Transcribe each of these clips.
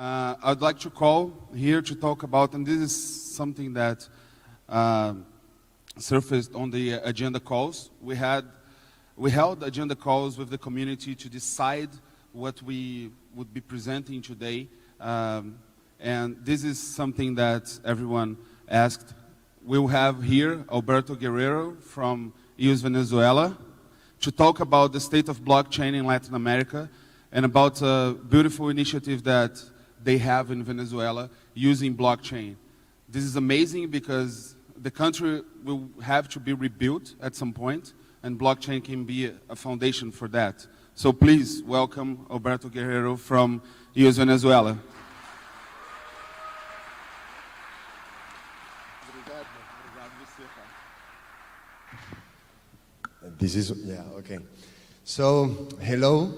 I'd like to call here to talk about, and this is something that surfaced on the agenda calls. We held agenda calls with the community to decide what we would be presenting today. And this is something that everyone asked. We'll have here Alberto Guerrero from UUS Venezuela to talk about the state of blockchain in Latin America and about a beautiful initiative that they have in Venezuela using blockchain. This is amazing because the country will have to be rebuilt at some point, and blockchain can be a foundation for that. So please welcome Alberto Guerrero from UUS Venezuela. This is, yeah, okay. So, hello,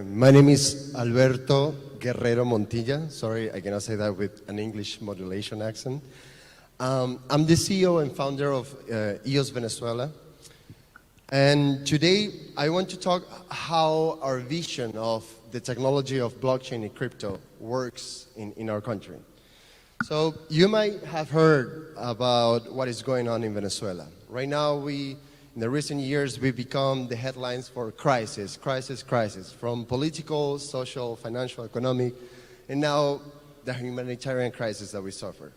my name is Alberto Guerrero Montilla. Sorry, I cannot say that with an English modulation accent. I'm the CEO and founder of EOS Venezuela. And today, I want to talk how our vision of the technology of blockchain and crypto works in our country. So, you might have heard about what is going on in Venezuela. Right now, in the recent years, we've become the headlines for crisis, from political, social, financial, economic, and now the humanitarian crisis that we suffer.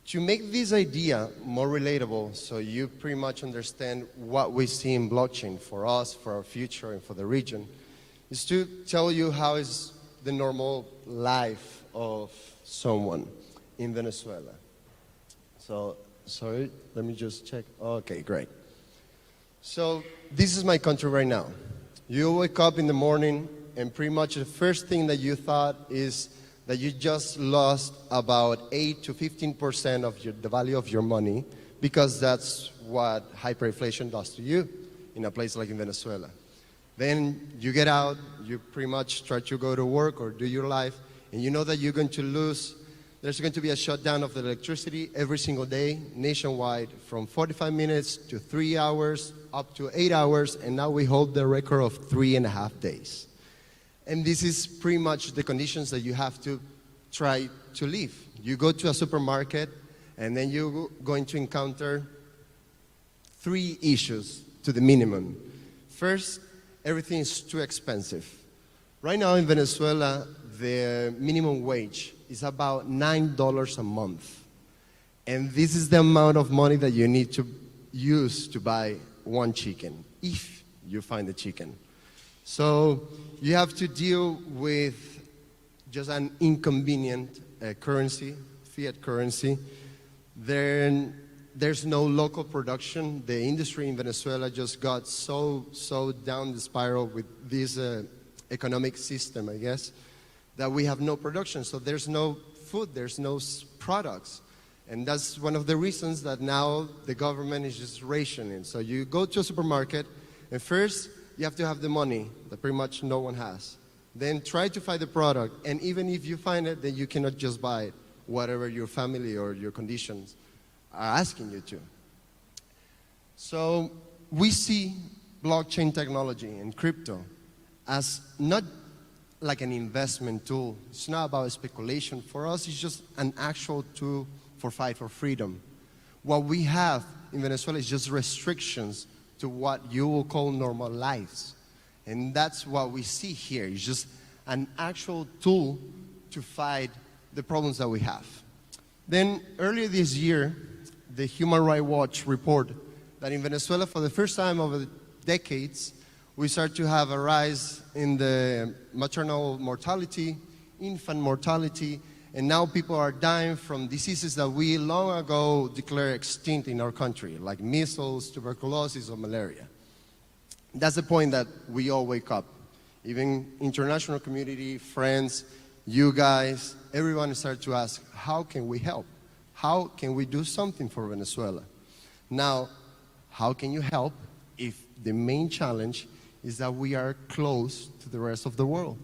To make this idea more relatable, so you pretty much understand what we see in blockchain for us, for our future, and for the region, is to tell you how is the normal life of someone in Venezuela. So, sorry, let me just check. Okay, great. So this is my country right now. You wake up in the morning and pretty much the first thing that you thought is that you just lost about 8 to 15% of the value of your money, because that's what hyperinflation does to you in a place like in Venezuela. Then you get out, you pretty much try to go to work or do your life, and you know that you're going to lose. There's going to be a shutdown of the electricity every single day, nationwide, from 45 minutes to 3 hours, up to 8 hours, and now we hold the record of 3.5 days. And this is pretty much the conditions that you have to try to live. You go to a supermarket, and then you're going to encounter 3 issues to the minimum. First, everything is too expensive. Right now in Venezuela, the minimum wage is about $9 a month. And this is the amount of money that you need to use to buy one chicken, if you find the chicken. So you have to deal with just an inconvenient currency, fiat currency. Then there's no local production. The industry in Venezuela just got so down the spiral with this economic system, I guess, that we have no production. So there's no food, there's no products. And that's one of the reasons that now the government is just rationing. So you go to a supermarket, and first you have to have the money that pretty much no one has. Then try to find the product, and even if you find it, then you cannot just buy it, whatever your family or your conditions are asking you to. So we see blockchain technology and crypto as not like an investment tool. It's not about speculation. For us, it's just an actual tool for fight for freedom. What we have in Venezuela is just restrictions to what you will call normal lives. And that's what we see here. It's just an actual tool to fight the problems that we have. Then earlier this year, the Human Rights Watch reported that in Venezuela, for the first time over decades, we start to have a rise in the maternal mortality, infant mortality, and now people are dying from diseases that we long ago declared extinct in our country, like measles, tuberculosis, or malaria. That's the point that we all wake up. Even international community, friends, you guys, everyone started to ask, how can we help? How can we do something for Venezuela? Now, how can you help if the main challenge is that we are close to the rest of the world?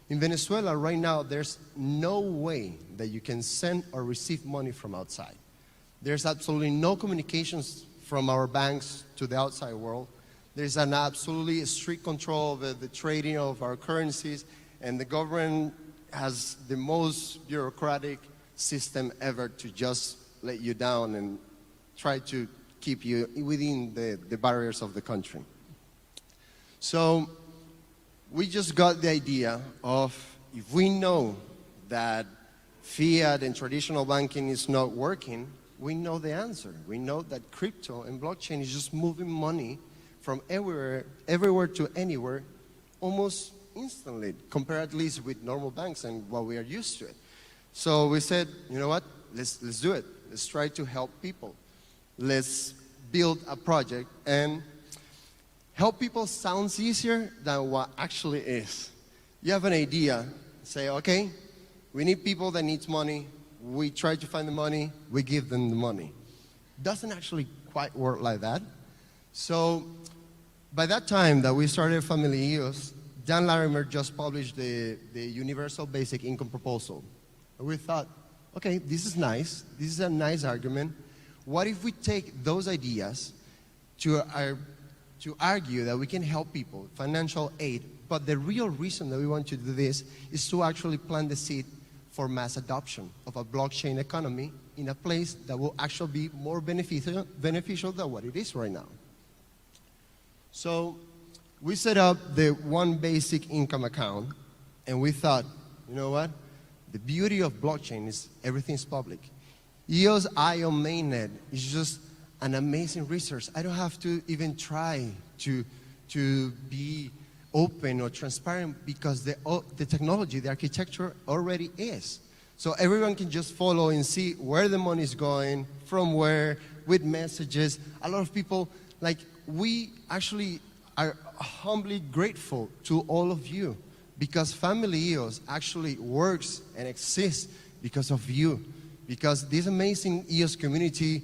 In Venezuela right now, there's no way that you can send or receive money from outside. There's absolutely no communications from our banks to the outside world. There's an absolutely strict control of the trading of our currencies, and the government has the most bureaucratic system ever to just let you down and try to keep you within the barriers of the country. So we just got the idea of, if we know that fiat and traditional banking is not working, we know the answer. We know that crypto and blockchain is just moving money from everywhere to anywhere almost instantly, compared at least with normal banks and what we are used to it. So we said, you know what, let's do it. Let's try to help people. Let's build a project, and help people sounds easier than what actually is. You have an idea, say, okay, we need people that need money, we try to find the money, we give them the money. Doesn't actually quite work like that. So by that time that we started FamilyEOS, Dan Larimer just published the Universal Basic Income Proposal. And we thought, okay, this is nice, this is a nice argument. What if we take those ideas to argue that we can help people, financial aid, but the real reason that we want to do this is to actually plant the seed for mass adoption of a blockchain economy in a place that will actually be more beneficial than what it is right now. So we set up the one basic income account, and we thought, you know what? The beauty of blockchain is everything's public. EOS RIO mainnet is just an amazing resource. I don't have to even try to be open or transparent, because the technology, the architecture already is. So everyone can just follow and see where the money is going, from where, with messages. A lot of people, like, we actually are humbly grateful to all of you, because FamilyEOS actually works and exists because of you. Because this amazing EOS community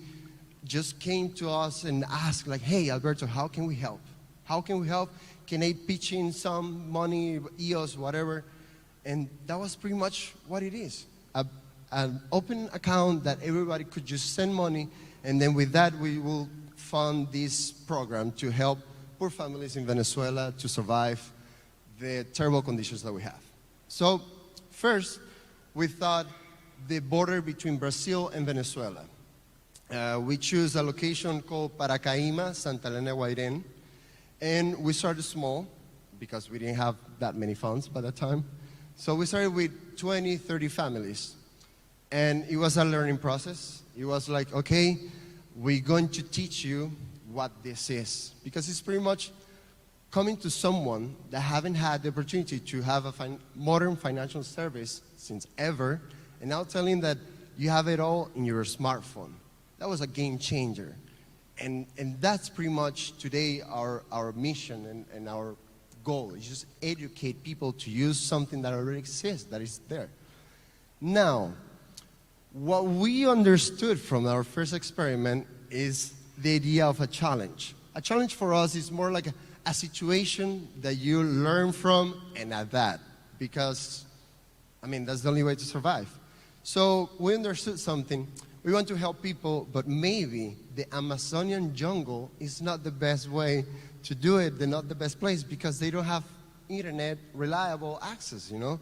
just came to us and asked, like, hey, Alberto, how can we help? How can we help? Can I pitch in some money, EOS, whatever? And that was pretty much what it is. An open account that everybody could just send money, and then with that we will fund this program to help poor families in Venezuela to survive the terrible conditions that we have. So first, we thought the border between Brazil and Venezuela. We choose a location called Paracaima, Santa Elena Guairén, and we started small because we didn't have that many funds by that time. So we started with 20, 30 families, and it was a learning process. It was like, okay, we're going to teach you what this is, because it's pretty much coming to someone that haven't had the opportunity to have a modern financial service since ever, and now telling that you have it all in your smartphone. That was a game changer. And that's pretty much today our mission and our goal, is just educate people to use something that already exists, that is there. Now, what we understood from our first experiment is the idea of a challenge. A challenge for us is more like a situation that you learn from and adapt, because, I mean, that's the only way to survive. So we understood something. We want to help people, but maybe the Amazonian jungle is not the best way to do it. They're not the best place because they don't have internet reliable access, you know?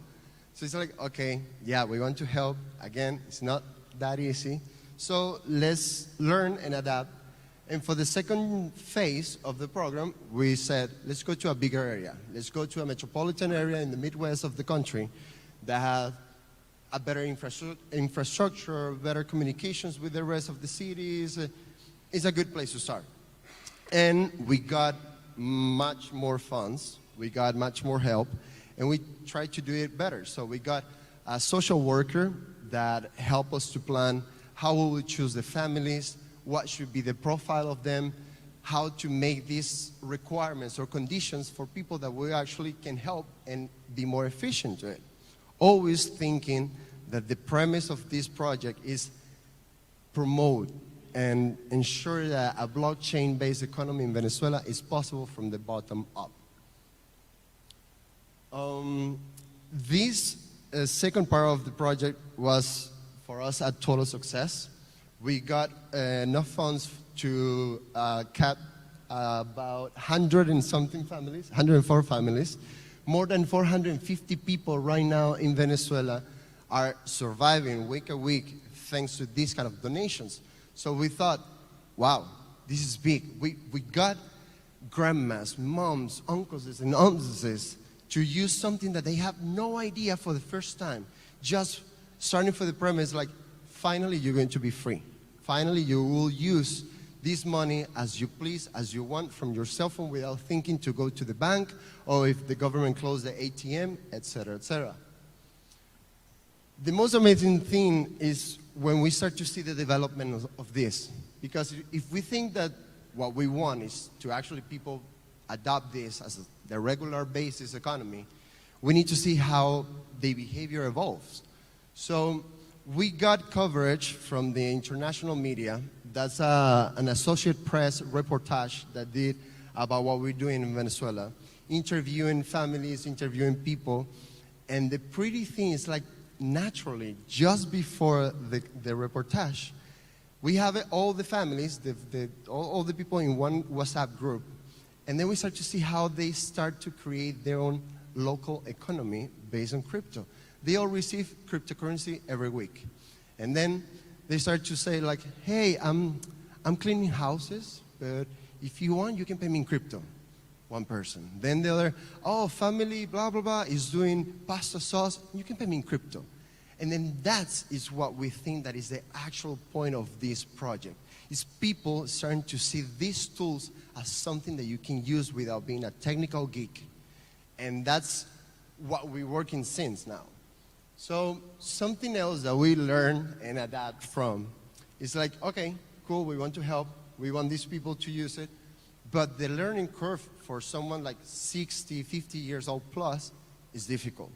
So it's like, okay, yeah, we want to help. Again, it's not that easy. So let's learn and adapt. And for the second phase of the program, we said, let's go to a bigger area. Let's go to a metropolitan area in the Midwest of the country that have a better infrastructure, better communications with the rest of the cities. It's a good place to start. And we got much more funds, we got much more help, and we tried to do it better. So we got a social worker that helped us to plan how we would choose the families, what should be the profile of them, how to make these requirements or conditions for people that we actually can help and be more efficient to it. Always thinking that the premise of this project is promote and ensure that a blockchain-based economy in Venezuela is possible from the bottom up. This second part of the project was, for us, a total success. We got enough funds to cap about 100 and something families, 104 families. More than 450 people right now in Venezuela are surviving week a week thanks to these kind of donations. So we thought, wow, this is big. We got grandmas, moms, uncles, and aunts to use something that they have no idea for the first time. Just starting for the premise, like, finally you're going to be free. Finally, you will use this money as you please, as you want, from your cell phone without thinking to go to the bank, or if the government closed the ATM, etc., etc. The most amazing thing is when we start to see the development of this. Because if we think that what we want is to actually people adopt this as the regular basis economy, we need to see how the behavior evolves. So we got coverage from the international media. That's an Associated Press reportage that did about what we're doing in Venezuela, interviewing families, interviewing people. And the pretty thing is, like, naturally, just before the reportage, we have all the families, all the people in one WhatsApp group. And then we start to see how they start to create their own local economy based on crypto. They all receive cryptocurrency every week. And then they start to say, like, hey, I'm cleaning houses, but if you want, you can pay me in crypto. One person. Then the other, oh, family, blah, blah, blah, is doing pasta sauce. You can pay me in crypto. And then that is what we think that is the actual point of this project. Is people starting to see these tools as something that you can use without being a technical geek. And that's what we're working since now. So something else that we learn and adapt from is like, okay, cool, we want to help. We want these people to use it. But the learning curve for someone like 60, 50 years old plus is difficult.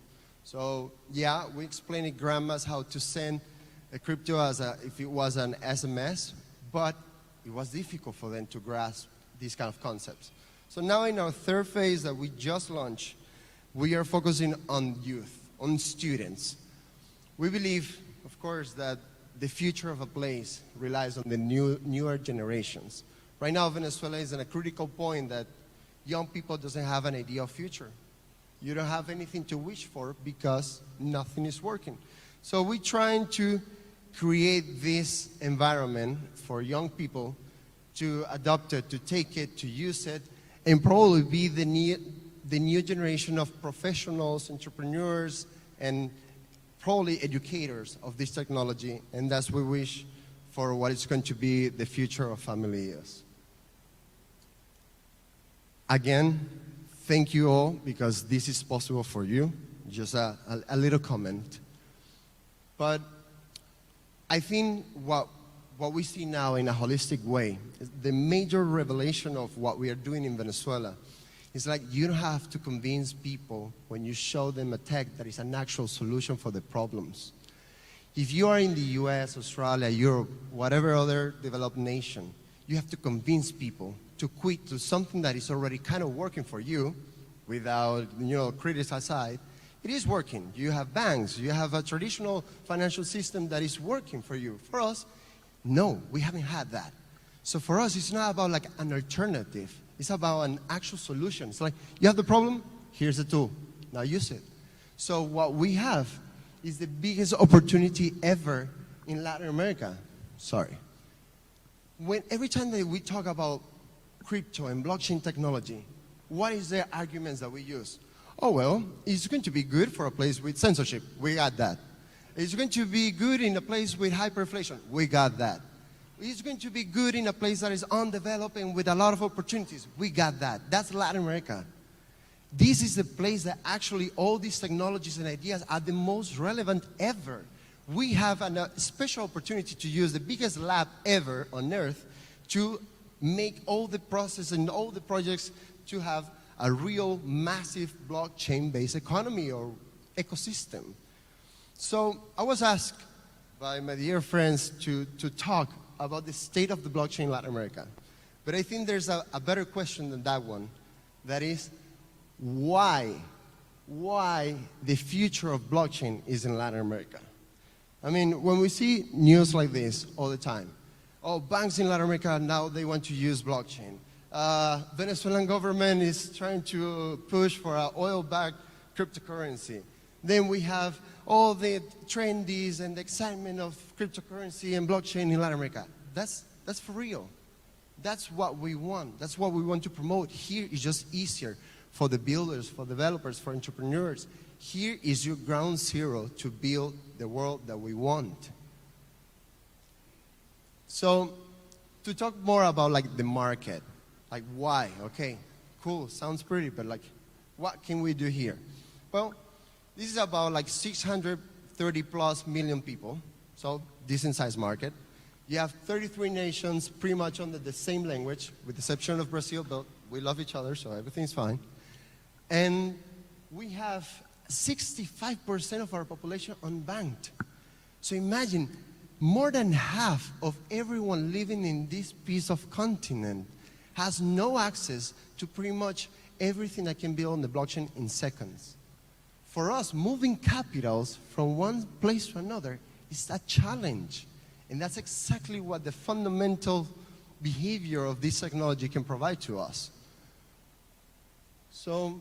So yeah, we explained to grandmas how to send a crypto as if it was an SMS, but it was difficult for them to grasp these kind of concepts. So now in our third phase that we just launched, we are focusing on youth, on students. We believe, of course, that the future of a place relies on the newer generations. Right now, Venezuela is at a critical point that young people doesn't have an idea of future. You don't have anything to wish for because nothing is working. So we're trying to create this environment for young people to adopt it, to take it, to use it, and probably be the new generation of professionals, entrepreneurs, and probably educators of this technology. And that's what we wish for what is going to be the future of FamilyEOS. Again, thank you all, because this is possible for you. Just a little comment. But I think what we see now in a holistic way, the major revelation of what we are doing in Venezuela is like you don't have to convince people when you show them a tech that is an actual solution for the problems. If you are in the US, Australia, Europe, whatever other developed nation, you have to convince people to quit to something that is already kind of working for you without, criticism aside. It is working. You have banks, you have a traditional financial system that is working for you. For us, no, we haven't had that. So for us, it's not about like an alternative. It's about an actual solution. It's like, you have the problem, here's the tool. Now use it. So what we have is the biggest opportunity ever in Latin America. Sorry. Every time that we talk about crypto and blockchain technology, what is the arguments that we use? Oh, well, it's going to be good for a place with censorship. We got that. It's going to be good in a place with hyperinflation. We got that. It's going to be good in a place that is undeveloped and with a lot of opportunities. We got that. That's Latin America. This is the place that actually all these technologies and ideas are the most relevant ever. We have a special opportunity to use the biggest lab ever on Earth to make all the process and all the projects to have a real massive blockchain-based economy or ecosystem. So I was asked by my dear friends to talk about the state of the blockchain in Latin America. But I think there's a better question than that one. That is, why the future of blockchain is in Latin America? I mean, when we see news like this all the time, oh, banks in Latin America, now they want to use blockchain. Venezuelan government is trying to push for an oil-backed cryptocurrency. Then we have all the trendies and the excitement of cryptocurrency and blockchain in Latin America. That's for real. That's what we want. That's what we want to promote. Here is just easier for the builders, for developers, for entrepreneurs. Here is your ground zero to build the world that we want. So, to talk more about like the market, like why? Okay, cool, sounds pretty, but like, what can we do here? Well, this is about like 630 plus million people, so decent sized market. You have 33 nations pretty much under the same language, with the exception of Brazil, but we love each other, so everything's fine. And we have 65% of our population unbanked. So imagine, more than half of everyone living in this piece of continent has no access to pretty much everything that can be on the blockchain in seconds. For us, moving capitals from one place to another is a challenge. And that's exactly what the fundamental behavior of this technology can provide to us. So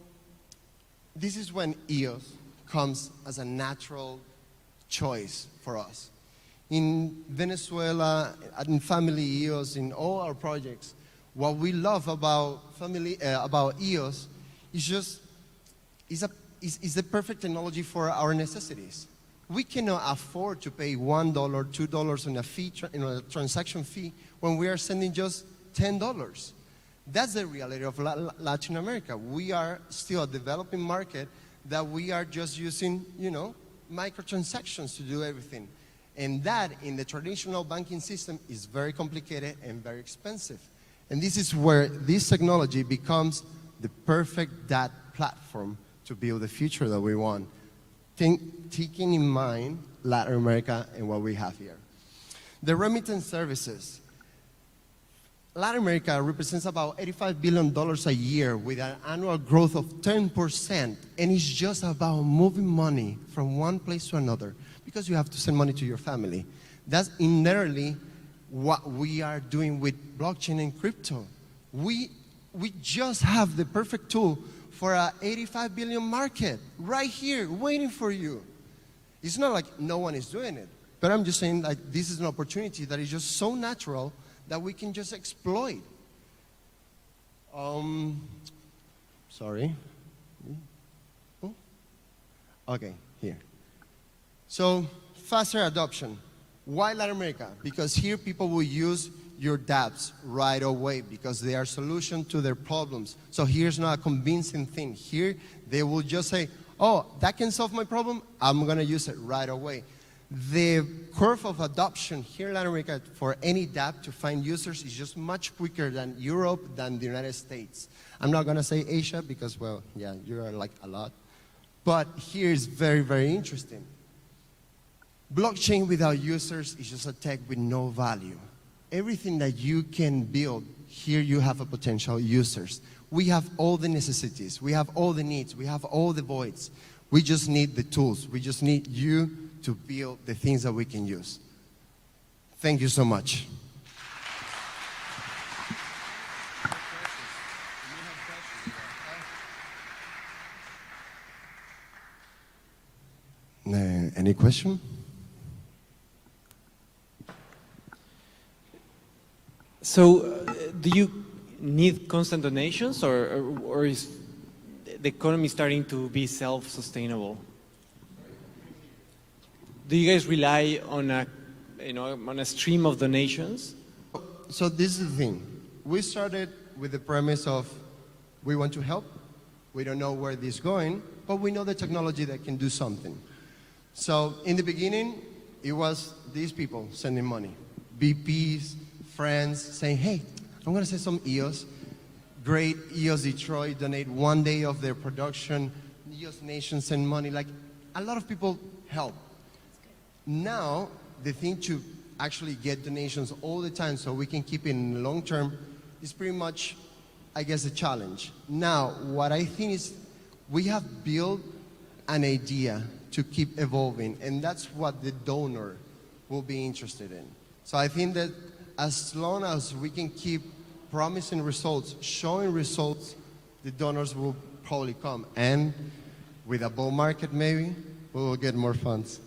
this is when EOS comes as a natural choice for us. In Venezuela, in FamilyEOS, in all our projects, what we love about EOS is just is the perfect technology for our necessities. We cannot afford to pay $1, $2 on a fee, a transaction fee when we are sending just $10. That's the reality of Latin America. We are still a developing market that we are just using, microtransactions to do everything. And that, in the traditional banking system, is very complicated and very expensive. And this is where this technology becomes the perfect data platform to build the future that we want, taking in mind Latin America and what we have here. The remittance services. Latin America represents about $85 billion a year with an annual growth of 10%, and it's just about moving money from one place to another because you have to send money to your family. That's inherently what we are doing with blockchain and crypto. We just have the perfect tool for an 85 billion market right here waiting for you. It's not like no one is doing it, but I'm just saying like this is an opportunity that is just so natural that we can just exploit. Sorry. Oh. Okay, here. So, faster adoption. Why Latin America? Because here people will use your dApps right away because they are solution to their problems. So here's not a convincing thing. Here, they will just say, oh, that can solve my problem, I'm gonna use it right away. The curve of adoption here in Latin America for any dApp to find users is just much quicker than Europe, than the United States. I'm not gonna say Asia because, well, yeah, you're like a lot. But here is very, very interesting. Blockchain without users is just a tech with no value. Everything that you can build, here you have a potential users. We have all the necessities, we have all the needs, we have all the voids. We just need the tools. We just need you to build the things that we can use. Thank you so much. Any question? So, do you need constant donations, or is the economy starting to be self-sustainable? Do you guys rely on a stream of donations? So this is the thing. We started with the premise of we want to help. We don't know where this is going, but we know the technology that can do something. So in the beginning, it was these people sending money, BPs, friends saying, hey, I'm going to send some EOS. Great, EOS Detroit donate 1 day of their production. EOS Nation send money. Like, a lot of people help. Now, the thing to actually get donations all the time so we can keep it in the long term is pretty much, I guess, a challenge. Now, what I think is we have built an idea to keep evolving, and that's what the donor will be interested in. So I think that as long as we can keep promising results, showing results, the donors will probably come. And with a bull market, maybe, we will get more funds.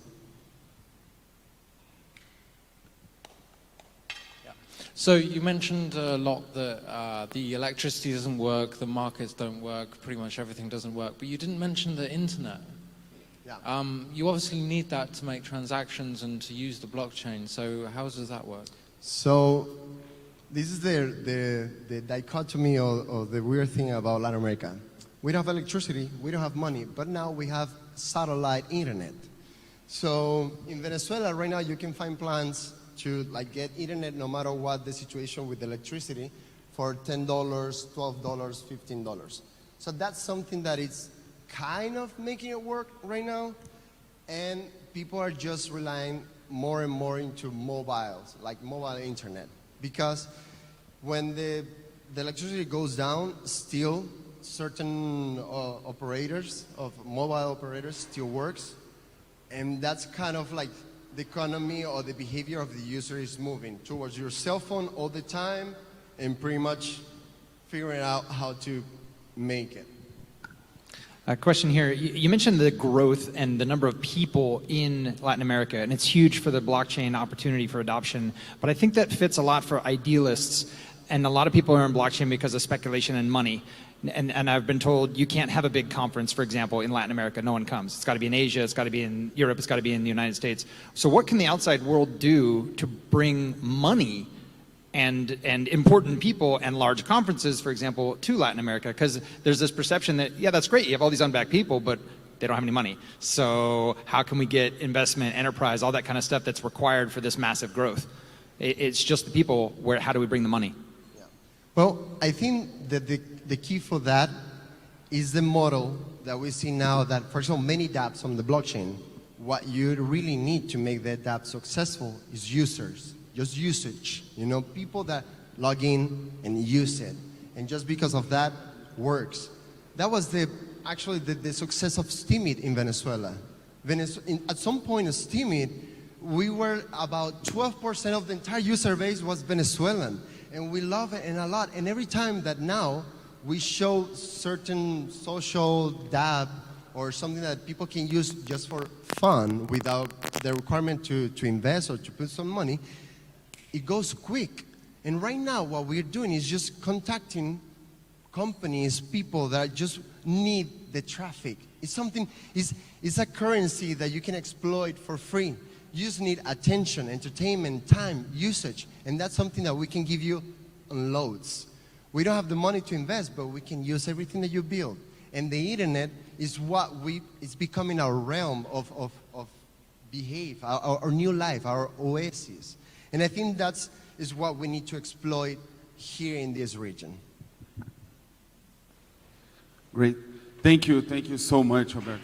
So you mentioned a lot that the electricity doesn't work, the markets don't work, pretty much everything doesn't work, but you didn't mention the internet. Yeah. You obviously need that to make transactions and to use the blockchain, so how does that work? So this is the dichotomy or the weird thing about Latin America. We don't have electricity, we don't have money, but now we have satellite internet. So in Venezuela right now you can find plans to like get internet no matter what the situation with electricity for $10, $12, $15. So that's something that is kind of making it work right now, and people are just relying more and more into mobiles, like mobile internet, because when the electricity goes down, still certain operators of mobile operators still works, and that's kind of like the economy or the behavior of the user is moving towards your cell phone all the time and pretty much figuring out how to make it. A question here. You mentioned the growth and the number of people in Latin America, and it's huge for the blockchain opportunity for adoption. But I think that fits a lot for idealists, and a lot of people are in blockchain because of speculation and money. And I've been told you can't have a big conference, for example, in Latin America. No one comes. It's got to be in Asia. It's got to be in Europe. It's got to be in the United States. So what can the outside world do to bring money and important people and large conferences, for example, to Latin America? Because there's this perception that, yeah, that's great. You have all these unbacked people, but they don't have any money. So how can we get investment, enterprise, all that kind of stuff that's required for this massive growth? It's just the people. How do we bring the money? Yeah. Well, I think that the key for that is the model that we see now that, for example, many dApps on the blockchain, what you really need to make that dApp successful is users, just usage. You know, people that log in and use it. And just because of that, works. That was actually the success of Steemit in Venezuela. At some point in Steemit, we were about 12% of the entire user base was Venezuelan. And we love it and a lot. And every time that now we show certain social dApp or something that people can use just for fun without the requirement to invest or to put some money, it goes quick. And right now what we're doing is just contacting companies, people that just need the traffic. It's a currency that you can exploit for free. You just need attention, entertainment, time, usage. And that's something that we can give you on loads. We don't have the money to invest, but we can use everything that you build. And the internet is it's becoming our realm of behave, our new life, our oasis. And I think that is what we need to exploit here in this region. Great. Thank you so much, Alberto.